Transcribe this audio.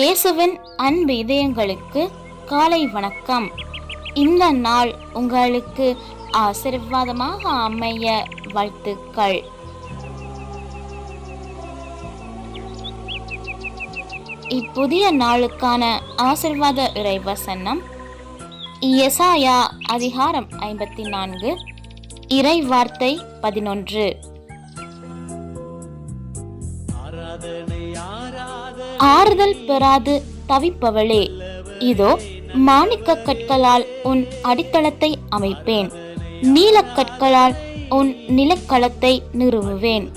இயேசுவின் அன்பு இதயங்களுக்கு காலை வணக்கம். இந்த நாள் உங்களுக்கு ஆசீர்வாதமாக அமைய வாழ்த்துக்கள். இப்புதிய நாளுக்கான ஆசீர்வாத இறைவசனம் எசாயா அதிகாரம் 54 இறை வார்த்தை 11. ஆறுதல் பெறாது தவிப்பவளே, இதோ மாணிக்க கற்களால் உன் அடித்தளத்தை அமைப்பேன், நீலக்கற்களால் உன் நிலக்களத்தை நிறுவுவேன்.